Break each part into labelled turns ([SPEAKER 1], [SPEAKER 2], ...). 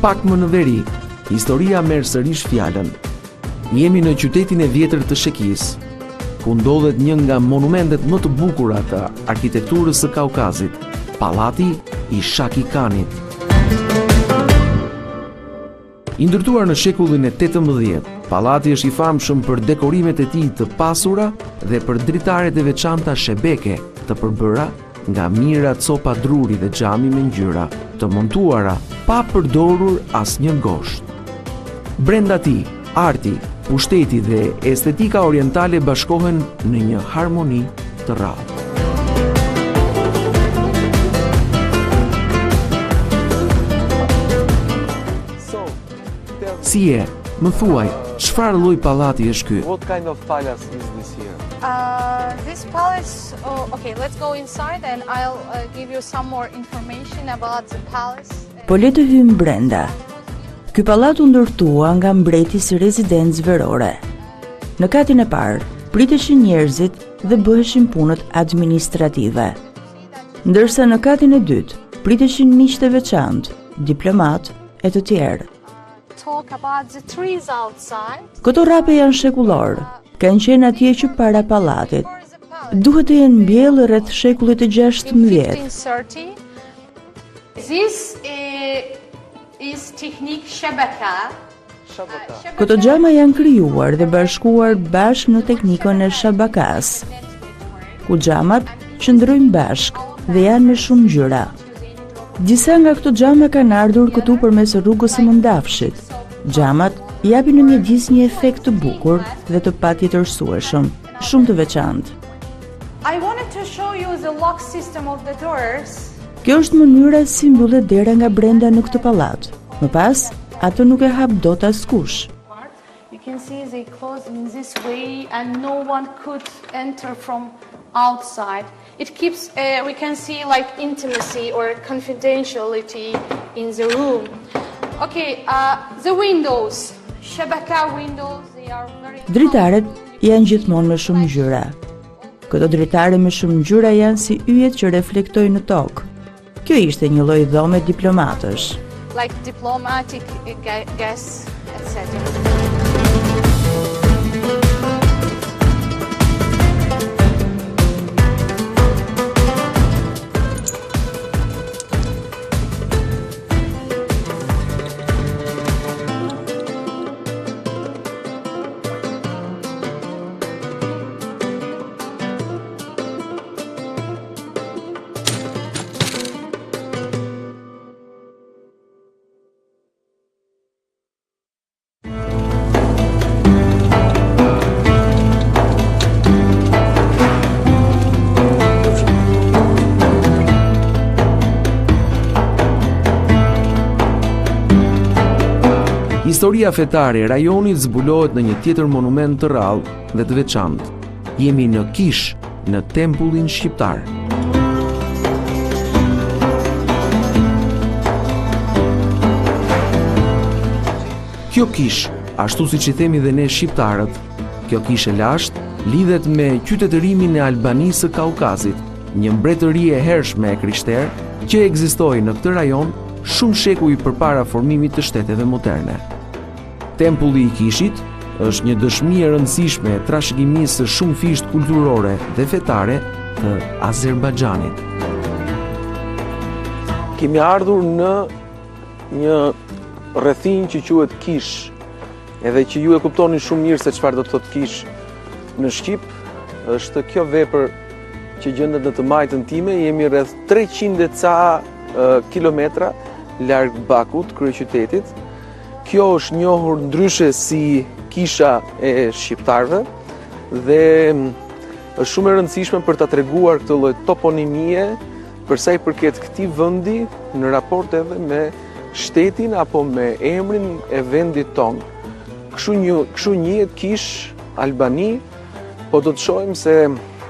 [SPEAKER 1] pak më në veri, historia merr sërish fjalën. Jemi në qytetin e vjetër të Shekis, ku ndodhet një nga monumentet më të bukura të arkitekturës së Kaukazit, Pallati i Shaki Kanit. I ndërtuar në shekullin e 18, pallati është i famshëm për dekorimet e tij të pasura dhe për dritaret e veçanta shebeke të përbëra nga mira copa druri dhe xhami me ngjyra, të montuara pa përdorur asnjë gosht. Brenda tij, arti, pushteti dhe estetika orientale bashkohen në një harmoni të rrallë. Si e, më thuaj, çfarë lloj pallati është ky?
[SPEAKER 2] What kind of palace is this here?
[SPEAKER 3] This palace, okay, let's go inside and I'll give you some more information about the palace.
[SPEAKER 4] Po le të hyjmë brenda. Ky pallat u ndërtua nga mbreti si rezidencë verore. Në katin e parë, priteshin njerëzit dhe bëheshin punët administrative. Ndërsa në katin e dytë, priteshin miqtë e veçantë, diplomat e të tjerë.
[SPEAKER 3] Talk about the trees outside.
[SPEAKER 4] Këto rrape janë shekullor, kanë qenë atje që para pallatit. Duhet të jenë mbjellë rreth shekullit të 16.
[SPEAKER 3] 1530. This is technique shabaka.
[SPEAKER 4] Këto xhama janë krijuar dhe bashkuar bashkë në teknikën e shabakas, ku xhamat qëndrojnë bashkë dhe janë me shumë ngjyra. Disa nga këto xhama kanë ardhur këtu përmes rrugës së Mëndafshit. Xhamat japin në mjedis një efekt të bukur dhe të patjetërsueshëm, shumë të veçantë.
[SPEAKER 3] I wanted to show you the lock system of the doors.
[SPEAKER 4] Kjo është mënyra si mbyllet dera nga brenda në këtë pallat. Më pas, atë nuk e hap dot askush.
[SPEAKER 3] You can see they close in this way and no one could enter from outside. It keeps, we can see like intimacy or confidentiality in the room. Okay, the windows, shabaka windows, they are very...
[SPEAKER 4] Dritaret janë gjithmonë me shumë ngjyra. Këto dritare me shumë ngjyra janë si yjet që reflektojnë në tokë. Kjo ishte një lloj dhome diplomatësh.
[SPEAKER 3] Like diplomatic guests, etc.
[SPEAKER 1] Historia fetare e rajonit zbulohet në një tjetër monument të rrallë dhe të veçantë. Jemi në Kish, në tempullin shqiptar. Kjo kish, ashtu siç i themi dhe ne shqiptarët, kjo kish e lashtë lidhet me qytetërimin e Albanisë së Kaukazit, një mbretëri e hershme e krishterë që ekzistoi në këtë rajon shumë shekuj përpara formimit të shteteve moderne. Tempulli i Kishit është një dëshmi e rëndësishme e trashëgimisë së shumë fisht kulturore dhe fetare të Azerbajxhanit.
[SPEAKER 2] Kemi ardhur në një rrethinjë që quhet Kish, edhe që ju e kuptoni shumë mirë se çfarë do të thotë Kish në shqip. Është kjo vepër që gjendet në të majtën time, jemi rreth 300 e ca kilometra larg Bakut, kryeqytetit. Kjo është njohur ndryshe si kisha e shqiptarëve dhe është shumë e rëndësishme për ta treguar këtë lloj toponimie për sa i përket këtij vendi në raport edhe me shtetin apo me emrin e vendit tonë. Kështu njihet Kish, Albani, po do të shohim se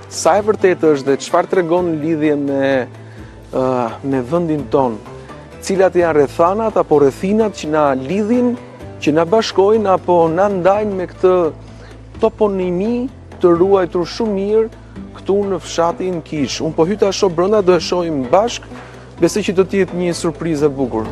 [SPEAKER 2] sa e vërtetë është dhe çfarë tregon lidhje me vendin tonë. Cilat janë rrethanat apo rrethinat që na lidhin, që na bashkojnë apo na ndajnë me këtë toponimi të ruajtur shumë mirë këtu në fshatin Kish. Unë po hyta shoh brenda, do e shohim bashkë, besoj që do të jetë një surprizë e bukur.